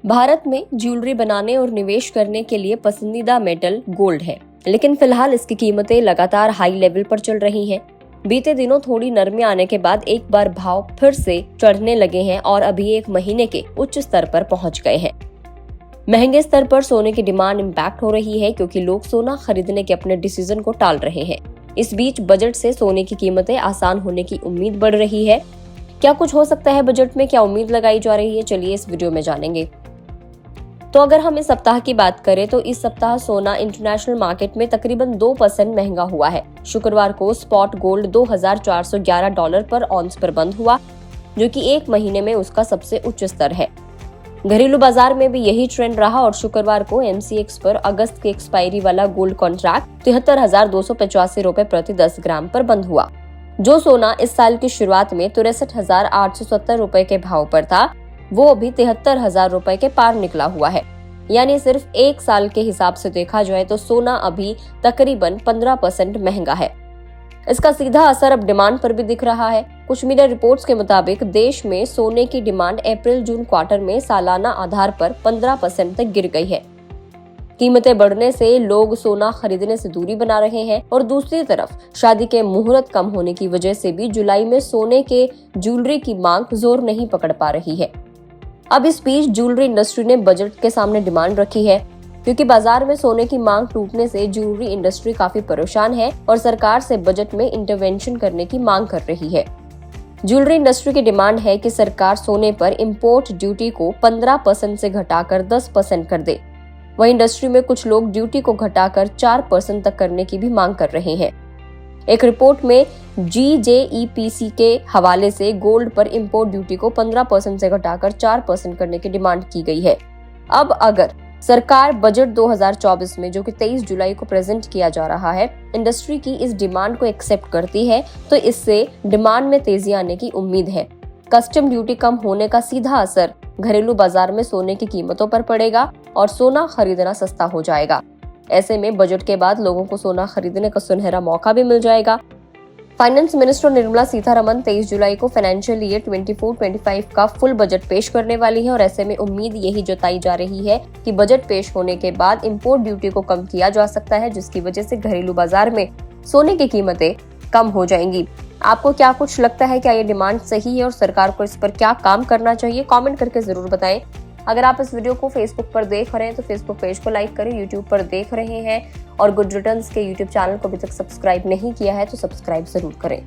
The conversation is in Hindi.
भारत में ज्वेलरी बनाने और निवेश करने के लिए पसंदीदा मेटल गोल्ड है, लेकिन फिलहाल इसकी कीमतें लगातार हाई लेवल पर चल रही हैं। बीते दिनों थोड़ी नरमी आने के बाद एक बार भाव फिर से चढ़ने लगे हैं और अभी एक महीने के उच्च स्तर पर पहुंच गए हैं। महंगे स्तर पर सोने की डिमांड इम्पैक्ट हो रही है क्योंकि लोग सोना खरीदने के अपने डिसीजन को टाल रहे हैं। इस बीच बजट से सोने की कीमतें आसान होने की उम्मीद बढ़ रही है। क्या कुछ हो सकता है बजट में, क्या उम्मीद लगाई जा रही है, चलिए इस वीडियो में जानेंगे। तो अगर हम इस सप्ताह की बात करें तो इस सप्ताह सोना इंटरनेशनल मार्केट में तकरीबन 2% महंगा हुआ है। शुक्रवार को स्पॉट गोल्ड $2,411 पर ऑन्स पर बंद हुआ, जो कि एक महीने में उसका सबसे उच्च स्तर है। घरेलू बाजार में भी यही ट्रेंड रहा और शुक्रवार को MCX पर अगस्त की एक्सपायरी वाला गोल्ड कॉन्ट्रैक्ट $73,285 प्रति 10 ग्राम पर बंद हुआ। जो सोना इस साल की शुरुआत में $63,870 के भाव पर था, वो अभी $73,000 के पार निकला हुआ है। यानी सिर्फ एक साल के हिसाब से देखा जाए तो सोना अभी तकरीबन 15% महंगा है। इसका सीधा असर अब डिमांड पर भी दिख रहा है। कुछ मीडिया रिपोर्ट्स के मुताबिक देश में सोने की डिमांड अप्रैल-जून क्वार्टर में सालाना आधार पर 15% तक गिर गई है। कीमतें बढ़ने से लोग सोना खरीदने से दूरी बना रहे हैं और दूसरी तरफ शादी के मुहूर्त कम होने की वजह से भी जुलाई में सोने के ज्वेलरी की मांग जोर नहीं पकड़ पा रही है। अब इस बीच ज्वेलरी इंडस्ट्री ने बजट के सामने डिमांड रखी है, क्योंकि बाजार में सोने की मांग टूटने से ज्वेलरी इंडस्ट्री काफी परेशान है और सरकार से बजट में इंटरवेंशन करने की मांग कर रही है। ज्वेलरी इंडस्ट्री की डिमांड है कि सरकार सोने पर इंपोर्ट ड्यूटी को 15% से घटाकर 10% कर दे। वहीं इंडस्ट्री में कुछ लोग ड्यूटी को घटाकर 4% तक करने की भी मांग कर रहे हैं। एक रिपोर्ट में GJEPC के हवाले से गोल्ड पर इंपोर्ट ड्यूटी को 15% से घटाकर 4% करने की डिमांड की गई है। अब अगर सरकार बजट 2024 में, जो कि 23 जुलाई को प्रेजेंट किया जा रहा है, इंडस्ट्री की इस डिमांड को एक्सेप्ट करती है तो इससे डिमांड में तेजी आने की उम्मीद है। कस्टम ड्यूटी कम होने का सीधा असर घरेलू बाजार में सोने की कीमतों पर पड़ेगा और सोना खरीदना सस्ता हो जाएगा। ऐसे में बजट के बाद लोगों को सोना खरीदने का सुनहरा मौका भी मिल जाएगा। फाइनेंस मिनिस्टर निर्मला सीतारमण 23 जुलाई को फाइनेंशियल ईयर 24-25 का फुल बजट पेश करने वाली है और ऐसे में उम्मीद यही जताई जा रही है कि बजट पेश होने के बाद इंपोर्ट ड्यूटी को कम किया जा सकता है, जिसकी वजह से घरेलू बाजार में सोने की कीमतें कम हो जाएंगी। आपको क्या कुछ लगता है, क्या ये डिमांड सही है और सरकार को इस पर क्या काम करना चाहिए? कमेंट करके जरूर बताएं। अगर आप इस वीडियो को फेसबुक पर देख रहे हैं तो फेसबुक पेज को लाइक करें, यूट्यूब पर देख रहे हैं और गुड रिटर्न्स के यूट्यूब चैनल को अभी तक सब्सक्राइब नहीं किया है तो सब्सक्राइब जरूर करें।